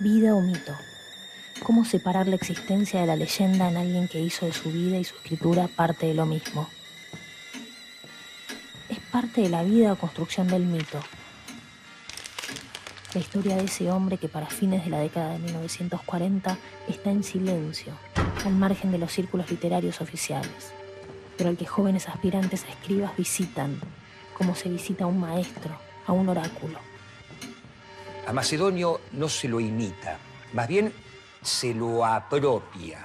Vida o mito. ¿Cómo separar la existencia de la leyenda en alguien que hizo de su vida y su escritura parte de lo mismo? Es parte de la vida o construcción del mito. La historia de ese hombre que para fines de la década de 1940 está en silencio, al margen de los círculos literarios oficiales, pero al que jóvenes aspirantes a escribas visitan, como se visita a un maestro, a un oráculo. A Macedonio no se lo imita, más bien se lo apropia.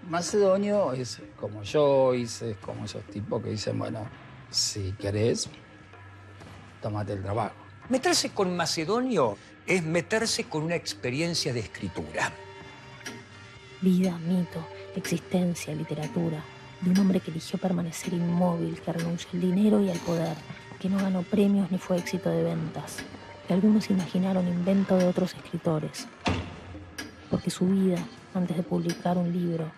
Macedonio es como Joyce, es como esos tipos que dicen, bueno, si querés, tómate el trabajo. Meterse con Macedonio es meterse con una experiencia de escritura. Vida, mito, existencia, literatura, de un hombre que eligió permanecer inmóvil, que renunció al dinero y al poder, que no ganó premios ni fue éxito de ventas, que algunos imaginaron invento de otros escritores, porque su vida, antes de publicar un libro,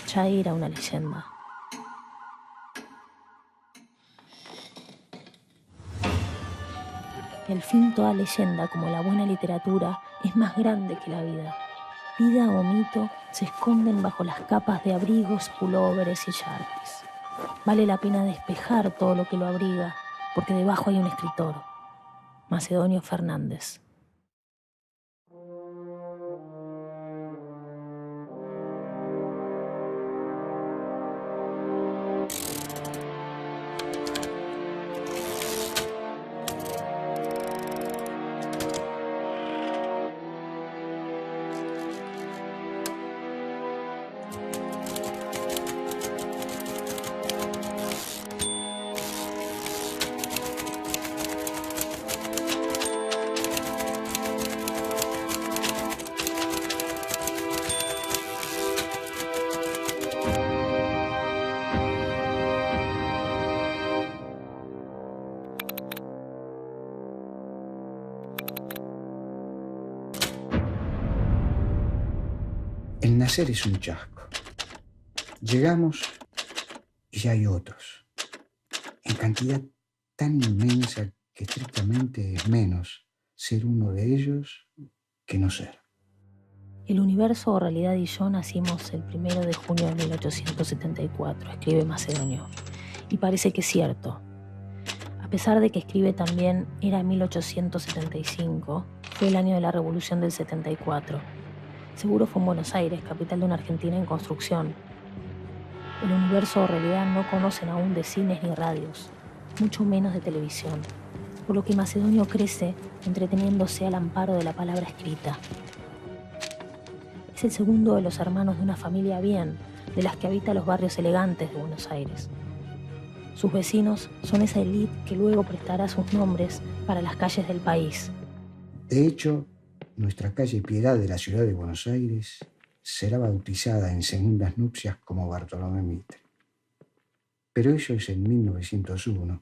ya era una leyenda. Y al fin toda leyenda, como la buena literatura, es más grande que la vida. Vida o mito se esconden bajo las capas de abrigos, pulóveres y yarkis. Vale la pena despejar todo lo que lo abriga, porque debajo hay un escritor, Macedonio Fernández. El nacer es un chasco. Llegamos y ya hay otros, en cantidad tan inmensa que estrictamente es menos ser uno de ellos que no ser. El universo o realidad y yo nacimos el 1 de junio de 1874, escribe Macedonio, y parece que es cierto. A pesar de que escribe también era 1875, fue el año de la Revolución del 74. Seguro fue en Buenos Aires, capital de una Argentina en construcción. El universo o realidad no conocen aún de cines ni radios, mucho menos de televisión, por lo que Macedonio crece entreteniéndose al amparo de la palabra escrita. Es el segundo de los hermanos de una familia bien, de las que habita los barrios elegantes de Buenos Aires. Sus vecinos son esa élite que luego prestará sus nombres para las calles del país. De hecho, nuestra calle Piedad de la ciudad de Buenos Aires será bautizada en segundas nupcias como Bartolomé Mitre. Pero eso es en 1901,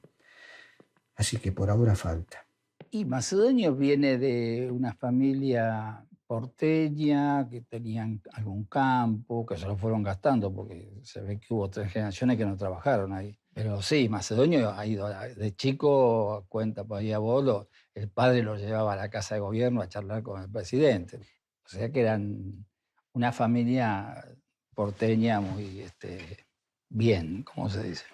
así que por ahora falta. Y Macedonio viene de una familia porteña que tenían algún campo, que se lo fueron gastando porque se ve que hubo 3 generaciones que no trabajaron ahí. Pero sí, Macedonio ha ido de chico, cuenta por ahí abuelo, el padre lo llevaba a la casa de gobierno a charlar con el presidente. O sea que eran una familia porteña muy bien, como se dice.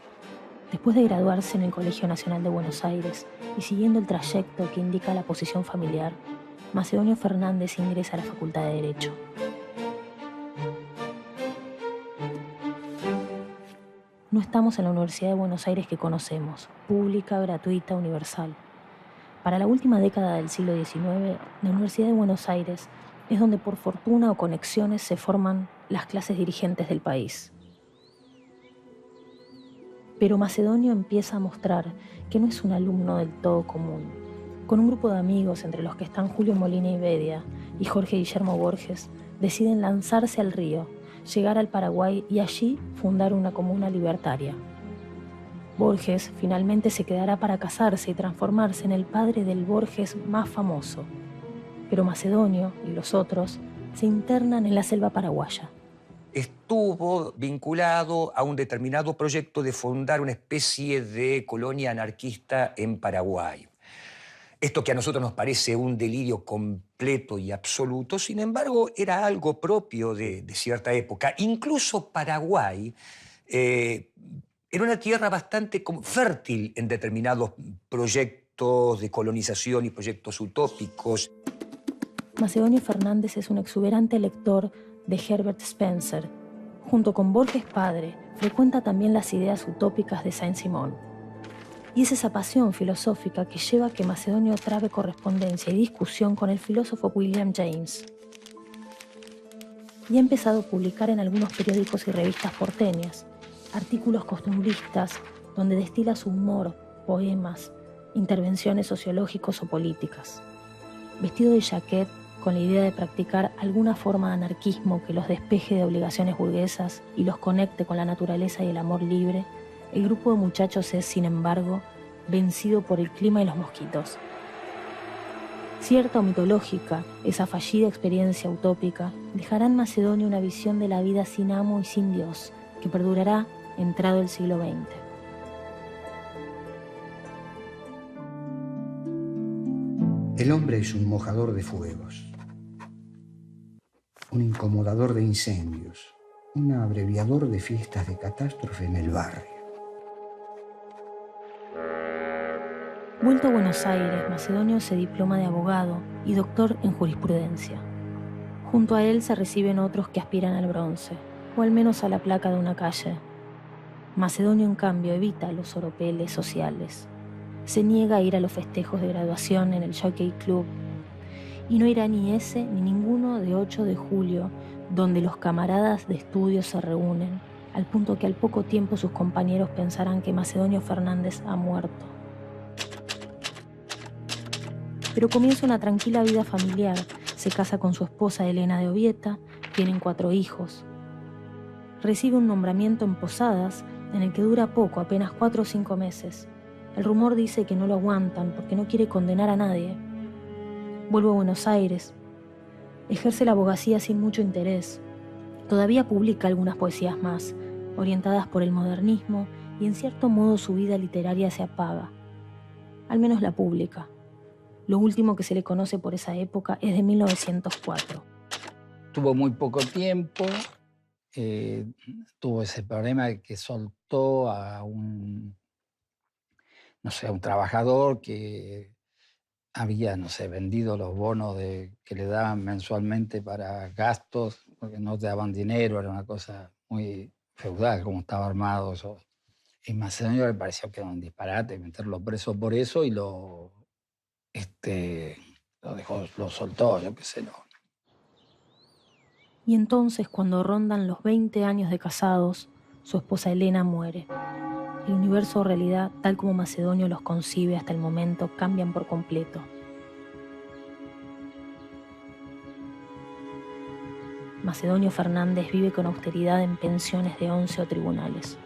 Después de graduarse en el Colegio Nacional de Buenos Aires y siguiendo el trayecto que indica la posición familiar, Macedonio Fernández ingresa a la Facultad de Derecho. No estamos en la Universidad de Buenos Aires que conocemos, pública, gratuita, universal. Para la última década del siglo XIX, la Universidad de Buenos Aires es donde por fortuna o conexiones se forman las clases dirigentes del país. Pero Macedonio empieza a mostrar que no es un alumno del todo común. Con un grupo de amigos, entre los que están Julio Molina y Bedia y Jorge Guillermo Borges, deciden lanzarse al río, llegar al Paraguay y allí fundar una comuna libertaria. Borges finalmente se quedará para casarse y transformarse en el padre del Borges más famoso. Pero Macedonio y los otros se internan en la selva paraguaya. Estuvo vinculado a un determinado proyecto de fundar una especie de colonia anarquista en Paraguay. Esto que a nosotros nos parece un delirio completo y absoluto, sin embargo, era algo propio de cierta época. Incluso Paraguay era una tierra bastante fértil en determinados proyectos de colonización y proyectos utópicos. Macedonio Fernández es un exuberante lector de Herbert Spencer. Junto con Borges padre, frecuenta también las ideas utópicas de Saint-Simon. Y es esa pasión filosófica que lleva a que Macedonio trabe correspondencia y discusión con el filósofo William James. Y ha empezado a publicar en algunos periódicos y revistas porteñas artículos costumbristas donde destila su humor, poemas, intervenciones sociológicas o políticas. Vestido de jaquet, con la idea de practicar alguna forma de anarquismo que los despeje de obligaciones burguesas y los conecte con la naturaleza y el amor libre, el grupo de muchachos es, sin embargo, vencido por el clima y los mosquitos. Cierta o mitológica, esa fallida experiencia utópica dejará en Macedonio una visión de la vida sin amo y sin Dios, que perdurará entrado el siglo XX. El hombre es un mojador de fuegos, un incomodador de incendios, un abreviador de fiestas de catástrofe en el barrio. Vuelto a Buenos Aires, Macedonio se diploma de abogado y doctor en jurisprudencia. Junto a él se reciben otros que aspiran al bronce, o al menos a la placa de una calle. Macedonio, en cambio, evita los oropeles sociales. Se niega a ir a los festejos de graduación en el Jockey Club y no irá ni ese ni ninguno de 8 de julio, donde los camaradas de estudio se reúnen, al punto que al poco tiempo sus compañeros pensarán que Macedonio Fernández ha muerto. Pero comienza una tranquila vida familiar. Se casa con su esposa Elena de Obieta, tienen 4 hijos. Recibe un nombramiento en Posadas, en el que dura poco, apenas 4 o 5 meses. El rumor dice que no lo aguantan porque no quiere condenar a nadie. Vuelve a Buenos Aires. Ejerce la abogacía sin mucho interés. Todavía publica algunas poesías más, orientadas por el modernismo, y en cierto modo su vida literaria se apaga. Al menos la pública. Lo último que se le conoce por esa época es de 1904. Tuvo muy poco tiempo. Tuvo ese problema de que soltó a un trabajador que había, vendido los bonos que le daban mensualmente para gastos, porque no te daban dinero, era una cosa muy feudal, como estaba armado eso. Y Macedonio le pareció que era un disparate meterlo preso por eso y lo soltó, yo qué sé, no. Y entonces, cuando rondan los 20 años de casados, su esposa Elena muere. El universo o realidad, tal como Macedonio los concibe hasta el momento, cambian por completo. Macedonio Fernández vive con austeridad en pensiones de 11 o tribunales.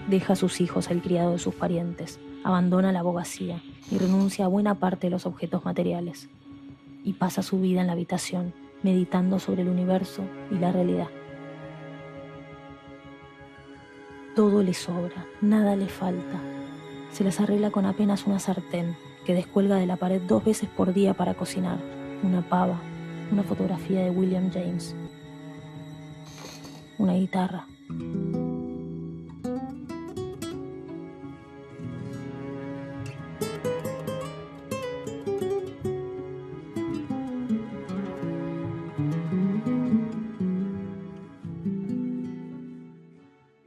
Deja a sus hijos al criado de sus parientes, abandona la abogacía y renuncia a buena parte de los objetos materiales. Y pasa su vida en la habitación, meditando sobre el universo y la realidad. Todo le sobra, nada le falta. Se las arregla con apenas una sartén que descuelga de la pared 2 veces por día para cocinar, una pava, una fotografía de William James, una guitarra.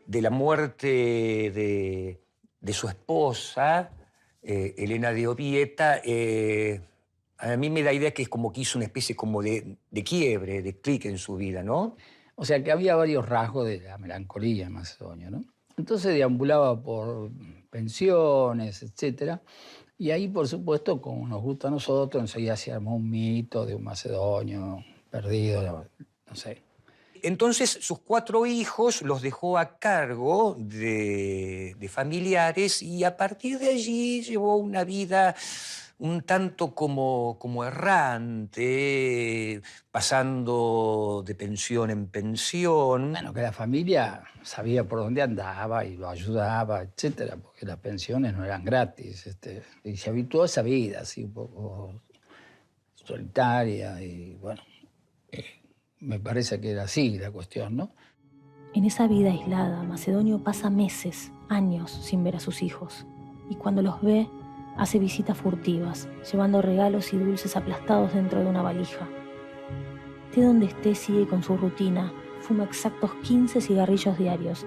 De la muerte de su esposa, Elena de Obieta, a mí me da la idea que es como que hizo una especie como de quiebre, de clic en su vida, ¿no? O sea que había varios rasgos de la melancolía en Macedonio, ¿no? Entonces deambulaba por pensiones, etc. Y ahí, por supuesto, como nos gusta a nosotros, enseguida se armó un mito de un macedonio perdido, no sé. Entonces, sus 4 hijos los dejó a cargo de familiares y a partir de allí llevó una vida un tanto como errante, pasando de pensión en pensión. Bueno, que la familia sabía por dónde andaba y lo ayudaba, etcétera, porque las pensiones no eran gratis. Y se habituó a esa vida, así un poco solitaria y bueno, me parece que era así la cuestión, ¿no? En esa vida aislada, Macedonio pasa meses, años sin ver a sus hijos. Y cuando los ve, hace visitas furtivas, llevando regalos y dulces aplastados dentro de una valija. Esté donde esté, sigue con su rutina, fuma exactos 15 cigarrillos diarios.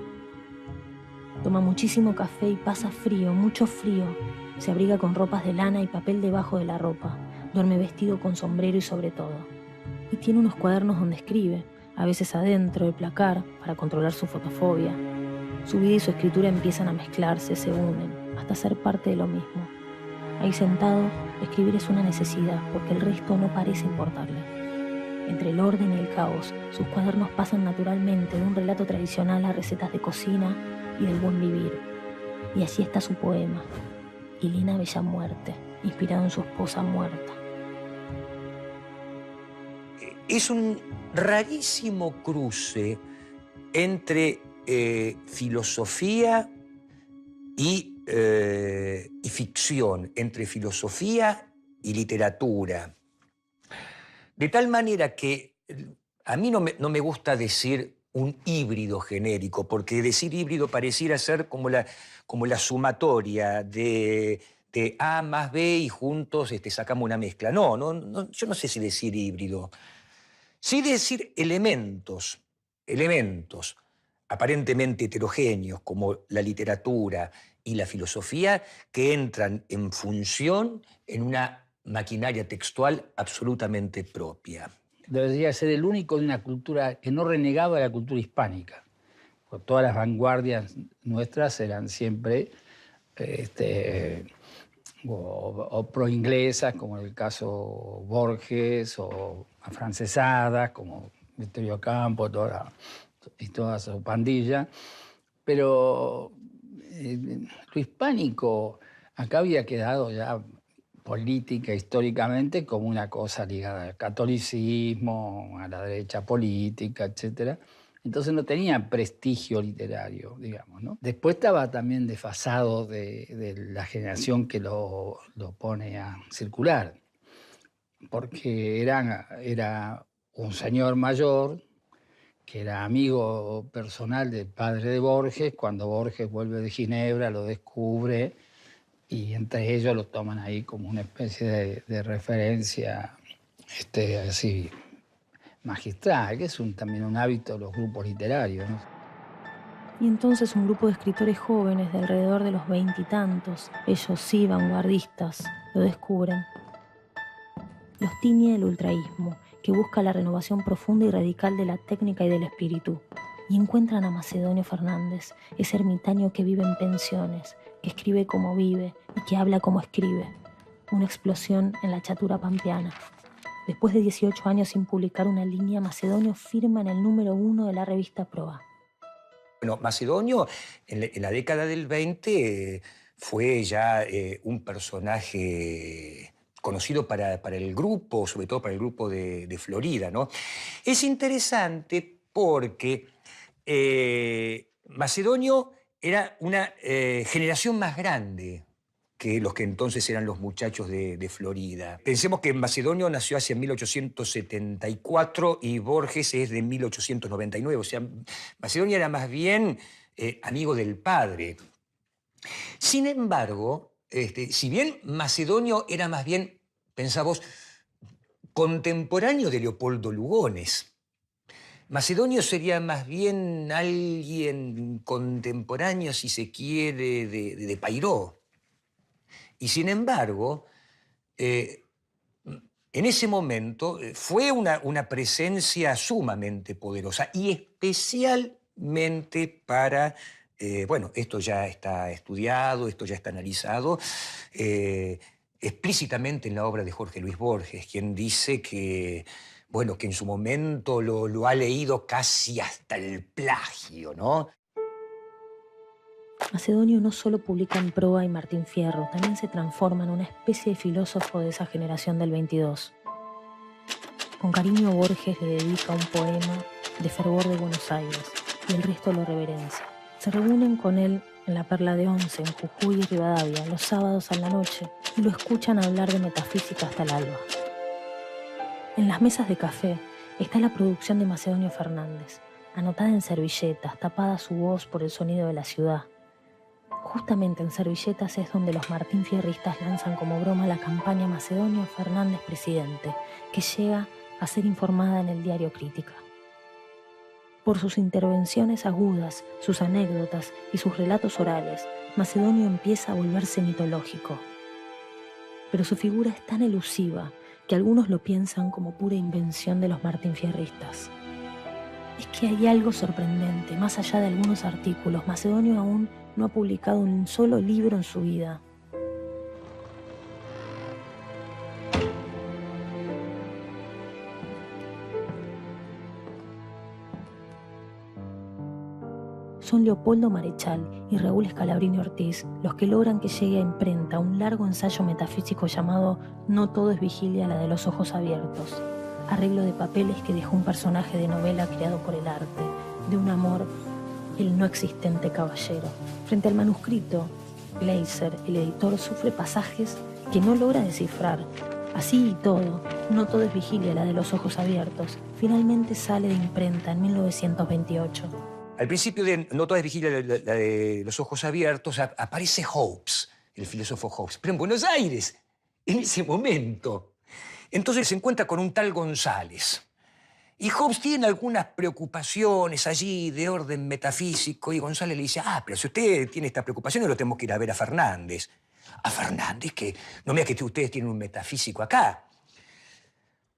Toma muchísimo café y pasa frío, mucho frío. Se abriga con ropas de lana y papel debajo de la ropa. Duerme vestido con sombrero y sobre todo. Y tiene unos cuadernos donde escribe, a veces adentro del placar, para controlar su fotofobia. Su vida y su escritura empiezan a mezclarse, se unen, hasta ser parte de lo mismo. Ahí sentado, escribir es una necesidad, porque el resto no parece importarle. Entre el orden y el caos, sus cuadernos pasan naturalmente de un relato tradicional a recetas de cocina y del buen vivir. Y así está su poema, Elena Bella Muerte, inspirado en su esposa muerta. Es un rarísimo cruce entre filosofía y ficción, entre filosofía y literatura. De tal manera que a mí no me gusta decir un híbrido genérico, porque decir híbrido pareciera ser como la sumatoria de A más B y juntos sacamos una mezcla. No, yo no sé si decir híbrido. Sí decir elementos aparentemente heterogéneos, como la literatura y la filosofía, que entran en función en una maquinaria textual absolutamente propia. Debería ser el único de una cultura que no renegaba de la cultura hispánica. Porque todas las vanguardias nuestras eran siempre o pro-inglesas, como en el caso Borges, o afrancesadas, como Vittorio Campo y toda su pandilla. Pero lo hispánico acá había quedado ya política históricamente como una cosa ligada al catolicismo, a la derecha política, etc. Entonces no tenía prestigio literario, digamos, ¿no? Después estaba también desfasado de la generación que lo pone a circular, porque era un señor mayor que era amigo personal del padre de Borges. Cuando Borges vuelve de Ginebra lo descubre y entre ellos lo toman ahí como una especie de referencia así magistral, que es también un hábito de los grupos literarios, ¿no? Y entonces un grupo de escritores jóvenes de alrededor de los 20 y tantos, ellos sí vanguardistas, lo descubren. Los tiñe el ultraísmo, que busca la renovación profunda y radical de la técnica y del espíritu. Y encuentran a Macedonio Fernández, ese ermitaño que vive en pensiones, que escribe como vive y que habla como escribe. Una explosión en la chatura pampeana. Después de 18 años sin publicar una línea, Macedonio firma en el número 1 de la revista Proa. Bueno, Macedonio en la década del 20 fue ya un personaje conocido para el grupo, sobre todo para el grupo de Florida, ¿no? Es interesante porque Macedonio era una generación más grande que los que entonces eran los muchachos de Florida. Pensemos que Macedonio nació hacia 1874 y Borges es de 1899. O sea, Macedonio era más bien amigo del padre. Sin embargo, si bien Macedonio era más bien, pensá vos, contemporáneo de Leopoldo Lugones, Macedonio sería más bien alguien contemporáneo, si se quiere, de Pairó. Y sin embargo, en ese momento fue una presencia sumamente poderosa y especialmente para, bueno, esto ya está estudiado, esto ya está analizado, explícitamente en la obra de Jorge Luis Borges, quien dice que, bueno, que en su momento lo ha leído casi hasta el plagio, ¿no? Macedonio no solo publica en Proa y Martín Fierro, también se transforma en una especie de filósofo de esa generación del 22. Con cariño Borges le dedica un poema de fervor de Buenos Aires y el resto lo reverencia. Se reúnen con él en la Perla de Once, en Jujuy y Rivadavia, los sábados a la noche, y lo escuchan hablar de metafísica hasta el alba. En las mesas de café está la producción de Macedonio Fernández, anotada en servilletas, tapada su voz por el sonido de la ciudad. Justamente en servilletas es donde los Martín Fierristas lanzan como broma la campaña Macedonio Fernández Presidente, que llega a ser informada en el diario Crítica. Por sus intervenciones agudas, sus anécdotas y sus relatos orales, Macedonio empieza a volverse mitológico. Pero su figura es tan elusiva que algunos lo piensan como pura invención de los Martín Fierristas. Es que hay algo sorprendente, más allá de algunos artículos. Macedonio aún no ha publicado un solo libro en su vida. Son Leopoldo Marechal y Raúl Scalabrini Ortiz los que logran que llegue a imprenta un largo ensayo metafísico llamado No todo es vigilia, la de los ojos abiertos, arreglo de papeles que dejó un personaje de novela creado por el arte, de un amor, el no existente caballero. Frente al manuscrito, Gleiser, el editor, sufre pasajes que no logra descifrar. Así y todo, No todo es vigilia, la de los ojos abiertos, finalmente sale de imprenta en 1928. Al principio de No todo es vigilia, la de los ojos abiertos, aparece Hobbes, el filósofo Hobbes, pero en Buenos Aires, en ese momento. Entonces se encuentra con un tal González. Y Hobbes tiene algunas preocupaciones allí de orden metafísico, y González le dice, pero si usted tiene esta preocupación, lo tenemos que ir a ver a Fernández. ¿A Fernández? Que no me diga que ustedes tienen un metafísico acá.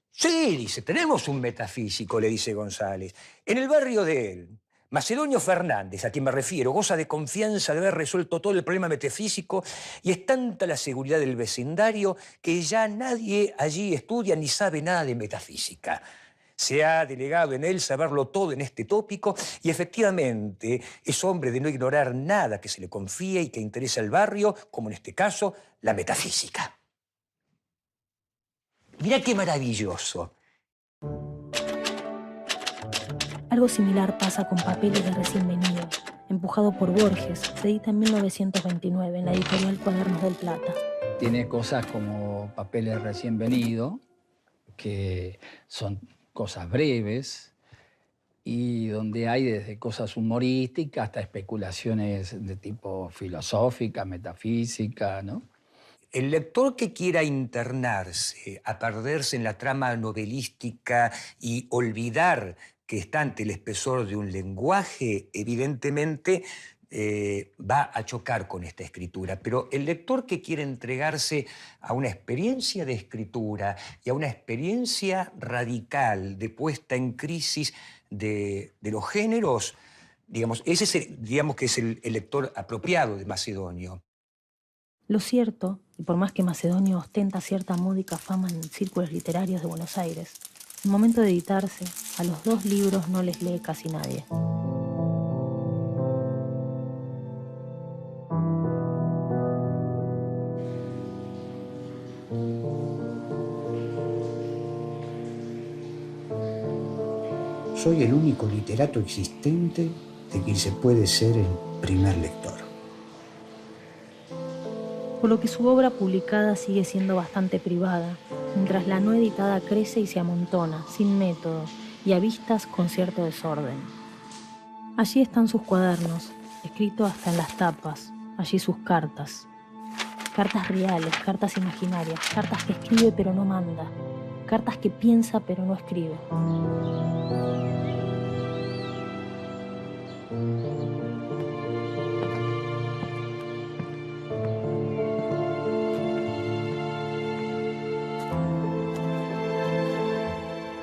Sí, dice, tenemos un metafísico, le dice González. En el barrio de él, Macedonio Fernández, a quien me refiero, goza de confianza de haber resuelto todo el problema metafísico y es tanta la seguridad del vecindario que ya nadie allí estudia ni sabe nada de metafísica. Se ha delegado en él saberlo todo en este tópico y efectivamente es hombre de no ignorar nada que se le confíe y que interese al barrio, como en este caso, la metafísica. Mirá qué maravilloso. Algo similar pasa con Papeles de recién venido, empujado por Borges. Se edita en 1929 en la editorial Cuadernos del Plata. Tiene cosas como Papeles recién venido, que son cosas breves y donde hay desde cosas humorísticas hasta especulaciones de tipo filosófica, metafísica, ¿no? El lector que quiera internarse, a perderse en la trama novelística y olvidar que está ante el espesor de un lenguaje, evidentemente va a chocar con esta escritura. Pero el lector que quiere entregarse a una experiencia de escritura y a una experiencia radical de puesta en crisis de los géneros, digamos, ese es el lector apropiado de Macedonio. Lo cierto, y por más que Macedonio ostenta cierta módica fama en círculos literarios de Buenos Aires, en el momento de editarse, a los 2 libros no les lee casi nadie. Soy el único literato existente de quien se puede ser el primer lector. Por lo que su obra publicada sigue siendo bastante privada, mientras la no editada crece y se amontona, sin método, y a vistas con cierto desorden. Allí están sus cuadernos, escritos hasta en las tapas, allí sus cartas. Cartas reales, cartas imaginarias, cartas que escribe pero no manda, cartas que piensa pero no escribe.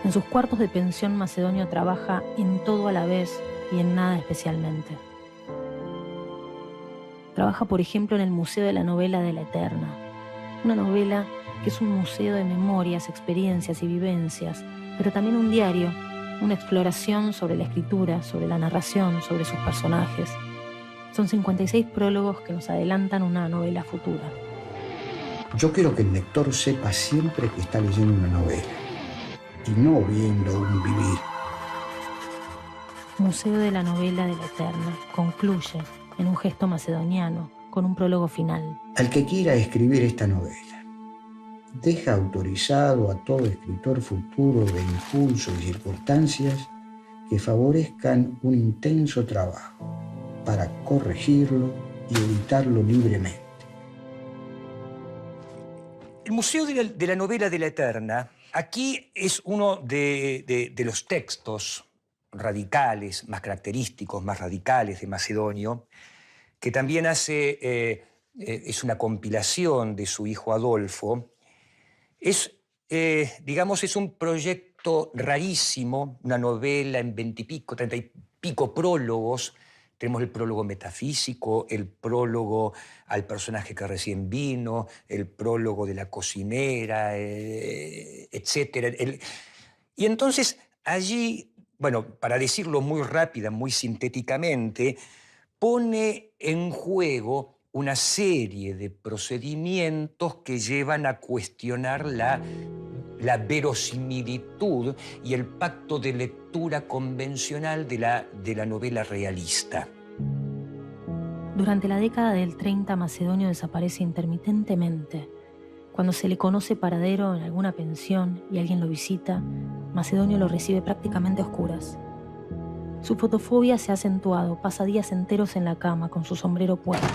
En sus cuartos de pensión, Macedonio trabaja en todo a la vez y en nada especialmente. Trabaja, por ejemplo, en el Museo de la Novela de la Eterna, una novela que es un museo de memorias, experiencias y vivencias, pero también un diario, una exploración sobre la escritura, sobre la narración, sobre sus personajes, Son 56 prólogos que nos adelantan una novela futura. Yo quiero que el lector sepa siempre que está leyendo una novela y no viendo un vivir. Museo de la Novela de la Eterna concluye en un gesto macedoniano con un prólogo final. Al que quiera escribir esta novela, deja autorizado a todo escritor futuro de impulso y circunstancias que favorezcan un intenso trabajo para corregirlo y editarlo libremente. El Museo de la Novela de la Eterna, aquí es uno de los textos radicales, más característicos, más radicales de Macedonio, que también es una compilación de su hijo Adolfo. Digamos, es un proyecto rarísimo, una novela en 20 y pico, 30 y pico prólogos. Tenemos el prólogo metafísico, el prólogo al personaje que recién vino, el prólogo de la cocinera, etc. Y entonces allí, bueno, para decirlo muy rápida, muy sintéticamente, pone en juego una serie de procedimientos que llevan a cuestionar la verosimilitud y el pacto de lectura convencional de la novela realista. Durante la década del 30, Macedonio desaparece intermitentemente. Cuando se le conoce paradero en alguna pensión y alguien lo visita, Macedonio lo recibe prácticamente a oscuras. Su fotofobia se ha acentuado, pasa días enteros en la cama con su sombrero puesto.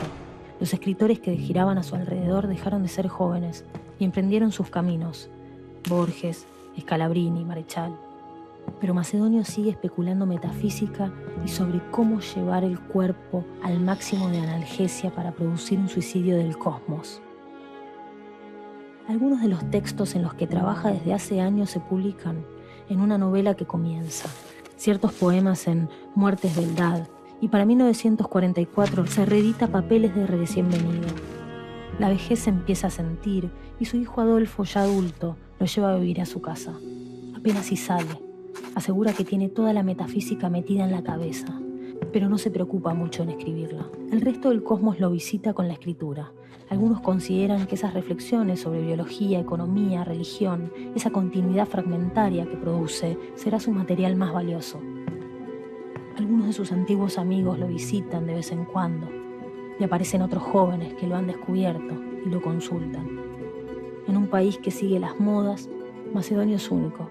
Los escritores que giraban a su alrededor dejaron de ser jóvenes y emprendieron sus caminos. Borges, Scalabrini, Marechal. Pero Macedonio sigue especulando metafísica y sobre cómo llevar el cuerpo al máximo de analgesia para producir un suicidio del cosmos. Algunos de los textos en los que trabaja desde hace años se publican en una novela que comienza. Ciertos poemas en Muertes Beldad, y para 1944 se reedita Papeles de recién venido. La vejez se empieza a sentir y su hijo Adolfo, ya adulto, lo lleva a vivir a su casa. Apenas si sale. Asegura que tiene toda la metafísica metida en la cabeza, pero no se preocupa mucho en escribirla. El resto del cosmos lo visita con la escritura. Algunos consideran que esas reflexiones sobre biología, economía, religión, esa continuidad fragmentaria que produce, será su material más valioso. Algunos de sus antiguos amigos lo visitan de vez en cuando y aparecen otros jóvenes que lo han descubierto y lo consultan. En un país que sigue las modas, Macedonio es único.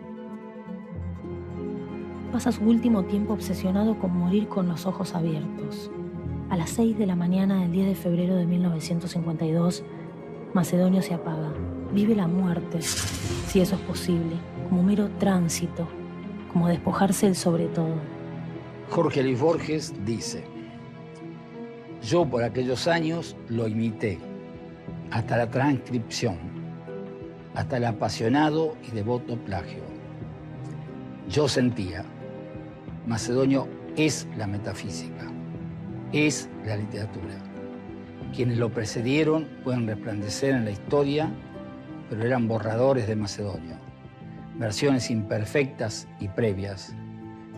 Pasa su último tiempo obsesionado con morir con los ojos abiertos. A las 6 de la mañana del 10 de febrero de 1952, Macedonio se apaga. Vive la muerte, si eso es posible, como mero tránsito, como despojarse del sobre todo. Jorge Luis Borges dice: yo por aquellos años lo imité, hasta la transcripción, hasta el apasionado y devoto plagio. Yo sentía, Macedonio es la metafísica, es la literatura. Quienes lo precedieron pueden resplandecer en la historia, pero eran borradores de Macedonio, versiones imperfectas y previas.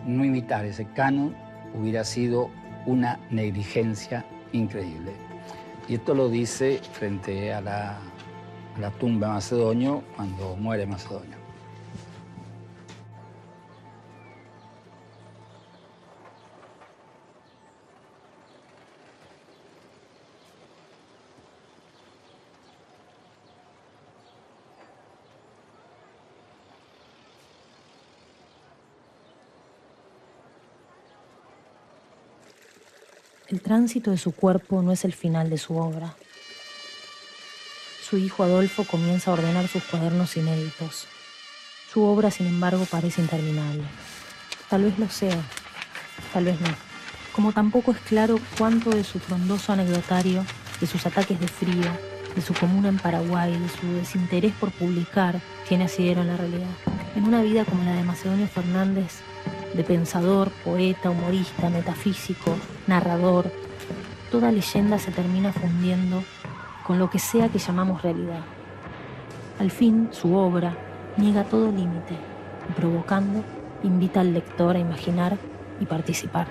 No imitar ese canon hubiera sido una negligencia increíble. Y esto lo dice frente a la tumba de Macedonio cuando muere Macedonio. El tránsito de su cuerpo no es el final de su obra. Su hijo Adolfo comienza a ordenar sus cuadernos inéditos. Su obra, sin embargo, parece interminable. Tal vez lo sea, tal vez no. Como tampoco es claro cuánto de su frondoso anecdotario, de sus ataques de frío, de su comuna en Paraguay, de su desinterés por publicar, tiene asidero en la realidad. En una vida como la de Macedonio Fernández, de pensador, poeta, humorista, metafísico, narrador, toda leyenda se termina fundiendo con lo que sea que llamamos realidad. Al fin, su obra niega todo límite y, provocando, invita al lector a imaginar y participar.